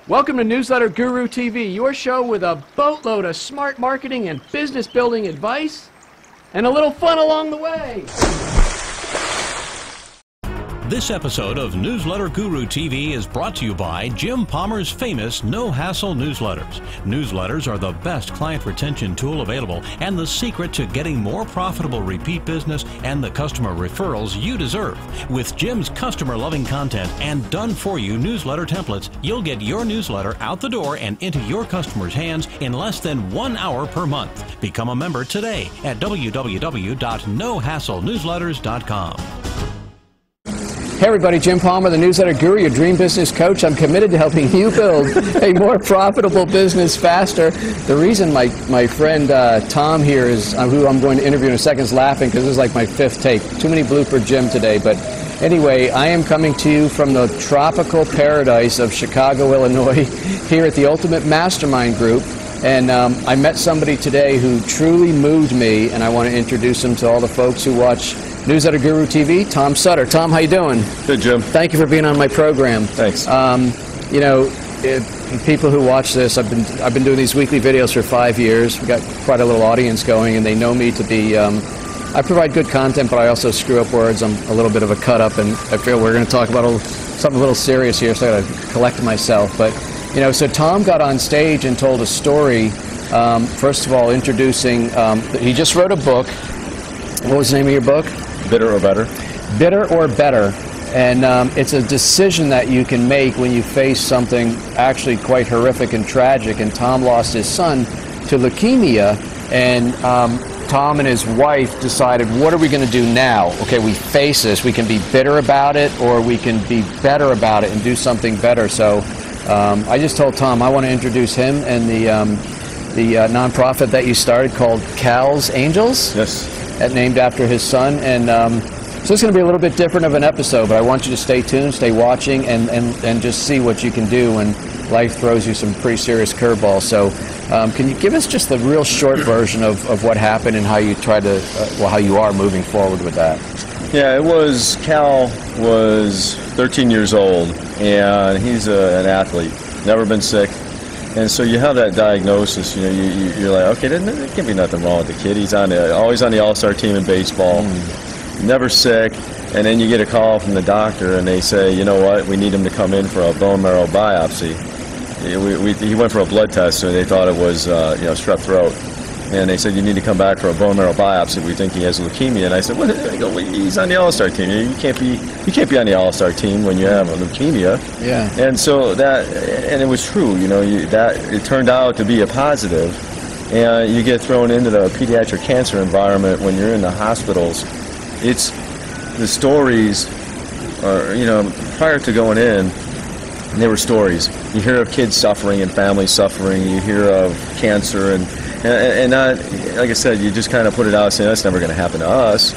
Welcome to Newsletter Guru TV, your show with a boatload of smart marketing and business building advice, and a little fun along the way. This episode of Newsletter Guru TV is brought to you by Jim Palmer's famous no-hassle newsletters. Newsletters are the best client retention tool available and the secret to getting more profitable repeat business and the customer referrals you deserve. With Jim's customer-loving content and done-for-you newsletter templates, you'll get your newsletter out the door and into your customers' hands in less than 1 hour per month. Become a member today at www.nohasslenewsletters.com. Hey everybody, Jim Palmer, the Newsletter Guru, your dream business coach. I'm committed to helping you build a more profitable business faster. The reason my friend Tom here is, who I'm going to interview in a second, is laughing because this is like my 5th take. Too many blooper Jim today, but anyway, I am coming to you from the tropical paradise of Chicago, Illinois, here at the Ultimate Mastermind Group. And I met somebody today who truly moved me, and I want to introduce him to all the folks who watch Newsletter Guru TV. Tom Sutter. Tom, how you doing? Good, Jim. Thank you for being on my program. Thanks. You know, people who watch this, I've been doing these weekly videos for 5 years. We've got quite a little audience going, and they know me to be. I provide good content, but I also screw up words. I'm a little bit of a cut up, and I feel we're going to talk about something a little serious here, so I got to collect myself. But you know, so Tom got on stage and told a story. First of all, introducing. He just wrote a book. What was the name of your book? Bitter or Better. Bitter or Better. And it's a decision that you can make when you face something actually quite horrific and tragic. And Tom lost his son to leukemia. And Tom and his wife decided, what are we going to do now? Okay, we face this. We can be bitter about it, or we can be better about it and do something better. So I just told Tom I want to introduce him and the nonprofit that you started called Cal's Angels. Yes. Named after his son, and so it's going to be a little bit different of an episode, but I want you to stay tuned, stay watching, and just see what you can do when life throws you some pretty serious curveballs. So can you give us just the real short version of what happened and how you try to, how you are moving forward with that? Yeah, Cal was 13 years old, and he's an athlete, never been sick. And so you have that diagnosis, you know, you're like, okay, there can't be nothing wrong with the kid. He's always on the all-star team in baseball, never sick. And then you get a call from the doctor, and they say, you know what, we need him to come in for a bone marrow biopsy. He went for a blood test, so they thought it was, strep throat. And they said, you need to come back for a bone marrow biopsy. We think he has leukemia. And I said, what? I go, well, he's on the all-star team. You can't be on the all-star team when you have a leukemia. Yeah. And so and it was true. You know, it turned out to be a positive. And you get thrown into the pediatric cancer environment when you're in the hospitals. It's the stories are, you know, prior to going in, there were stories. You hear of kids suffering and families suffering. You hear of cancer and not, like I said, you just kind of put it out saying that's never going to happen to us,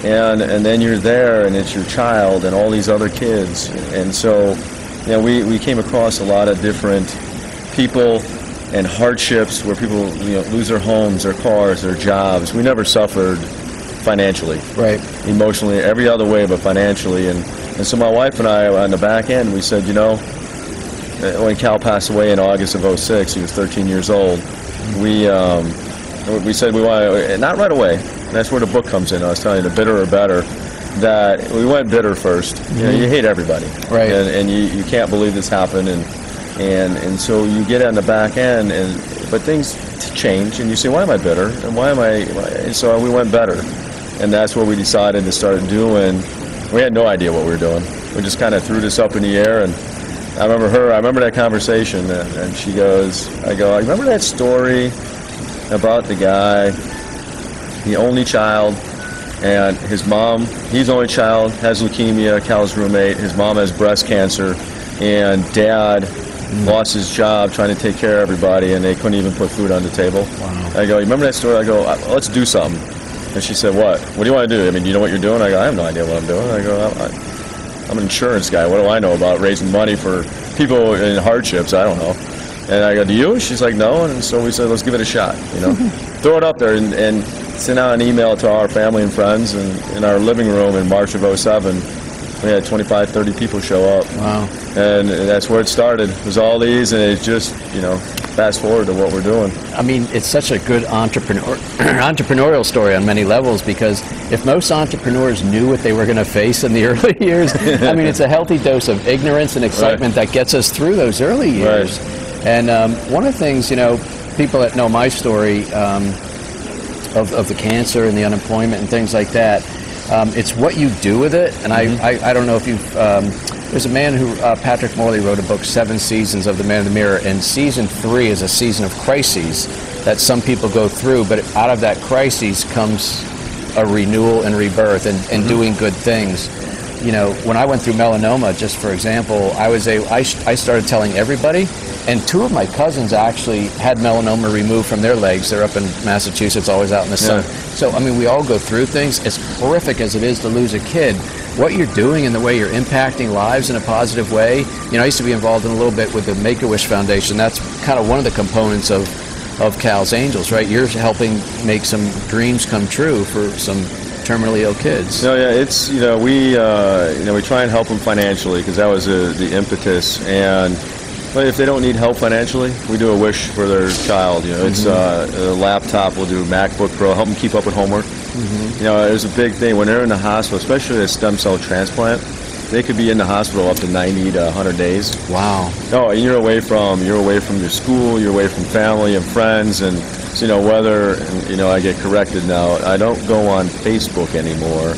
and then you're there and it's your child and all these other kids, and so you know we came across a lot of different people and hardships where people lose their homes, their cars, their jobs. We never suffered financially, right? Emotionally, every other way, but financially, and so my wife and I on the back end, we said, you know, when Cal passed away in August of '06, he was 13 years old. We said we want to, not right away. That's where the book comes in. I was telling you, the Bitter or Better, that we went bitter first. You know, you hate everybody, right? And you can't believe this happened, and so you get on the back end, but things change, and you say, why am I bitter? And why am I? And so we went better, and that's what we decided to start doing. We had no idea what we were doing. We just kind of threw this up in the air, and I remember that conversation, and she goes, I remember that story about the guy, the only child, and his mom, he's the only child, has leukemia, Cal's roommate, his mom has breast cancer, and dad lost his job trying to take care of everybody, and they couldn't even put food on the table. Wow. I go, you remember that story? I go, let's do something. And she said, what? What do you want to do? I mean, do you know what you're doing? I go, I have no idea what I'm doing. I go, I'm an insurance guy. What do I know about raising money for people in hardships? I don't know. And I go, do you? She's like, no. And so we said, let's give it a shot. You know, throw it up there and send out an email to our family and friends. And in our living room in March of '07, we had 25, 30 people show up. Wow. And that's where it started. It was all these, and it just, you know, fast forward to what we're doing. I mean, it's such a good entrepreneurial story on many levels, because if most entrepreneurs knew what they were going to face in the early years, I mean, it's a healthy dose of ignorance and excitement that gets us through those early years. And one of the things, you know, people that know my story of the cancer and the unemployment and things like that, it's what you do with it. And I don't know if you've, there's a man who, Patrick Morley, wrote a book, 7 Seasons of the Man in the Mirror, and season 3 is a season of crises that some people go through, but out of that crisis comes a renewal and rebirth and doing good things. You know, when I went through melanoma, just for example, I started telling everybody, and 2 of my cousins actually had melanoma removed from their legs. They're up in Massachusetts, always out in the sun. So, I mean, we all go through things. As horrific as it is to lose a kid, what you're doing and the way you're impacting lives in a positive way. You know, I used to be involved in a little bit with the Make-A-Wish Foundation. That's kind of one of the components of Cal's Angels, right? You're helping make some dreams come true for some terminally ill kids. No, yeah, it's, you know, we try and help them financially, because that was the impetus. But if they don't need help financially, we do a wish for their child. You know, it's a laptop. We'll do MacBook Pro, help them keep up with homework. You know, there's a big thing when they're in the hospital, especially a stem cell transplant. They could be in the hospital up to 90 to 100 days. Wow. Oh, and you're away from your school, you're away from family and friends, and so, you know, whether, and, you know, I get corrected now. I don't go on Facebook anymore.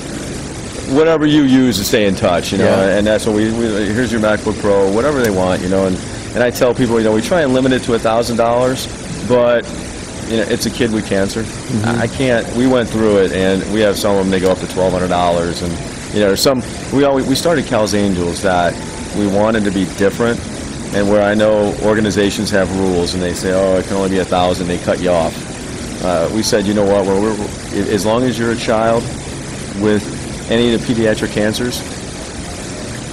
Whatever you use to stay in touch, you know, and that's what we here's your MacBook Pro, whatever they want, you know, and I tell people, you know, we try and limit it to $1,000, but you know, it's a kid with cancer. I can't. We went through it, and we have some of them, they go up to $1,200, and you know, we started Cal's Angels that we wanted to be different, and where I know organizations have rules, and they say, oh, it can only be $1,000, they cut you off. We said, you know what, as long as you're a child with any of the pediatric cancers,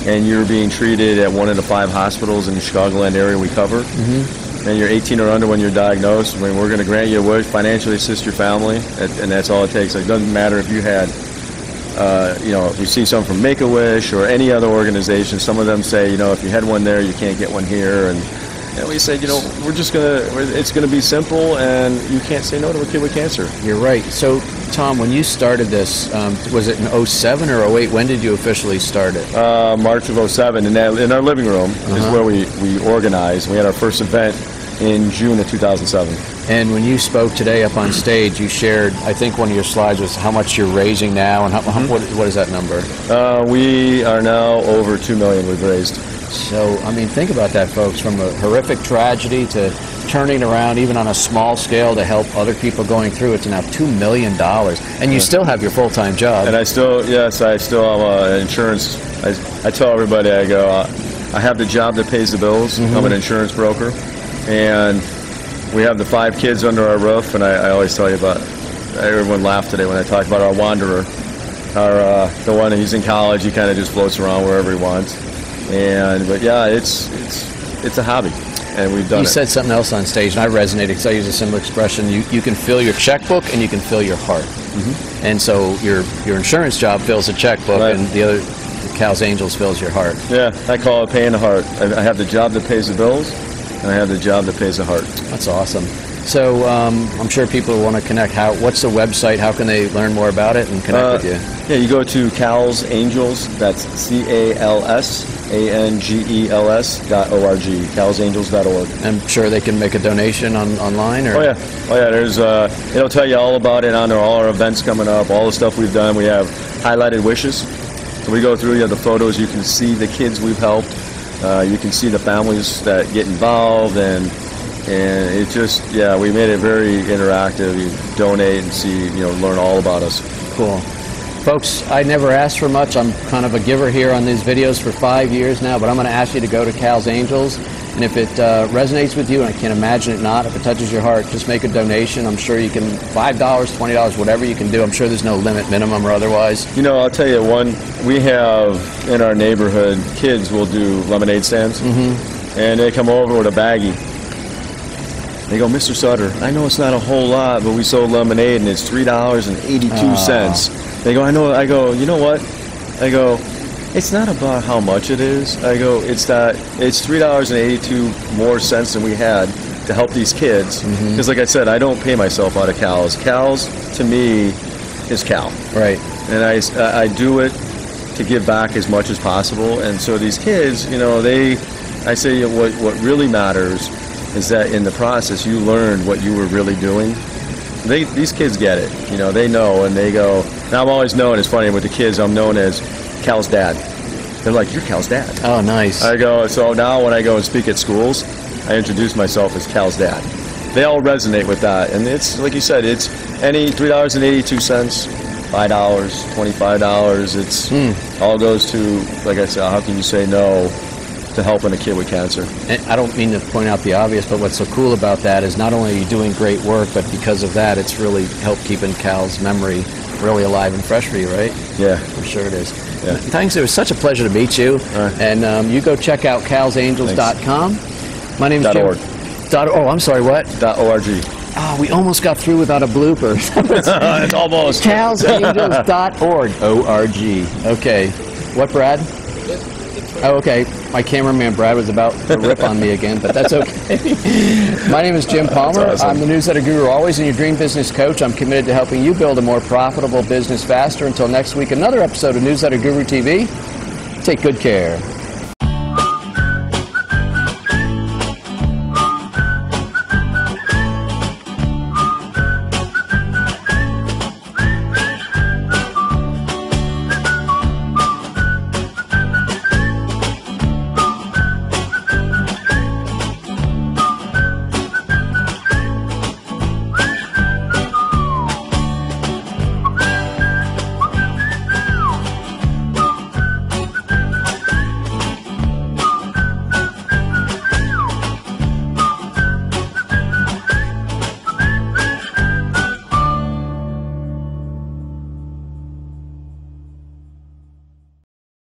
and you're being treated at 1 of the 5 hospitals in the Chicagoland area we cover, and you're 18 or under when you're diagnosed, I mean, we're going to grant you a wish, financially assist your family, and that's all it takes. It doesn't matter if you had, you know, if you see someone from Make-A-Wish or any other organization, some of them say, you know, if you had one there, you can't get one here, and we said, you know, it's going to be simple, and you can't say no to a kid with cancer. You're right. So, Tom, when you started this, was it in 07 or 08? When did you officially start it? March of 07. In our living room is where we organized. We had our first event in June of 2007. And when you spoke today up on stage, you shared, I think one of your slides was how much you're raising now, and what is that number? We are now over $2 million we've raised. So, I mean, think about that, folks, from a horrific tragedy to turning around, even on a small scale, to help other people going through it, to now $2 million. And you still have your full-time job. And I still have insurance. I tell everybody, I go, I have the job that pays the bills. I'm an insurance broker. And we have the 5 kids under our roof, and I always tell you about, everyone laughed today when I talked about our wanderer. The one, he's in college, he kind of just floats around wherever he wants. But yeah, it's a hobby, and we've done it. You said something else on stage, and I resonated because I use a similar expression. You can fill your checkbook, and you can fill your heart. And so your insurance job fills the checkbook, and the other, Cal's Angels, fills your heart. Yeah, I call it paying the heart. I have the job that pays the bills, and I have the job that pays the heart. That's awesome. So I'm sure people want to connect. What's the website? How can they learn more about it and connect with you? Yeah, you go to Cal's Angels. That's CalsAngels.org. CalsAngels.org. I'm sure they can make a donation online. Or? Oh yeah. There's it'll tell you all about it on there. All our events coming up, all the stuff we've done. We have highlighted wishes. So we go through. You have the photos. You can see the kids we've helped. You can see the families that get involved, and it just, we made it very interactive. You donate and see, learn all about us. Cool. Folks, I never asked for much. I'm kind of a giver here on these videos for 5 years now, but I'm going to ask you to go to Cal's Angels, and if it resonates with you, and I can't imagine it not, if it touches your heart, just make a donation. I'm sure you can, $5, $20, whatever you can do. I'm sure there's no limit, minimum or otherwise. I'll tell you we have in our neighborhood, kids will do lemonade stands, and they come over with a baggie. They go, Mr. Sutter, I know it's not a whole lot, but we sold lemonade and it's $3.82. They go, I know. I go, you know what? I go, It's not about how much it is. I go, it's that it's $3.82 more cents than we had to help these kids. Because like I said, I don't pay myself out of cows. Cows, to me, is cow. Right. And I do it to give back as much as possible. And so these kids, you know, I say what really matters is that in the process you learned what you were really doing. These kids get it, you know, they know, and they go. Now I'm always known, it's funny with the kids, I'm known as Cal's dad. They're like, you're Cal's dad. Oh, nice. I go, so now when I go and speak at schools, I introduce myself as Cal's dad. They all resonate with that, and it's like you said, it's any $3.82, $5, $25. It's all goes to, like I said, how can you say no to helping a kid with cancer? And I don't mean to point out the obvious, but what's so cool about that is not only are you doing great work, but because of that, it's really helped keeping Cal's memory really alive and fresh for you, right? Yeah. I'm sure it is. Yeah. Thanks. It was such a pleasure to meet you. Right. And you go check out calsangels.com. My name is Jim. .org. Oh, I'm sorry, what? .org. Oh, we almost got through without a blooper. It's almost. calsangels.org. O-R-G. Okay. What, Brad? Oh, okay. My cameraman, Brad, was about to rip on me again, but that's okay. My name is Jim Palmer. Awesome. I'm the Newsletter Guru, always in your dream business coach. I'm committed to helping you build a more profitable business faster. Until next week, another episode of Newsletter Guru TV. Take good care.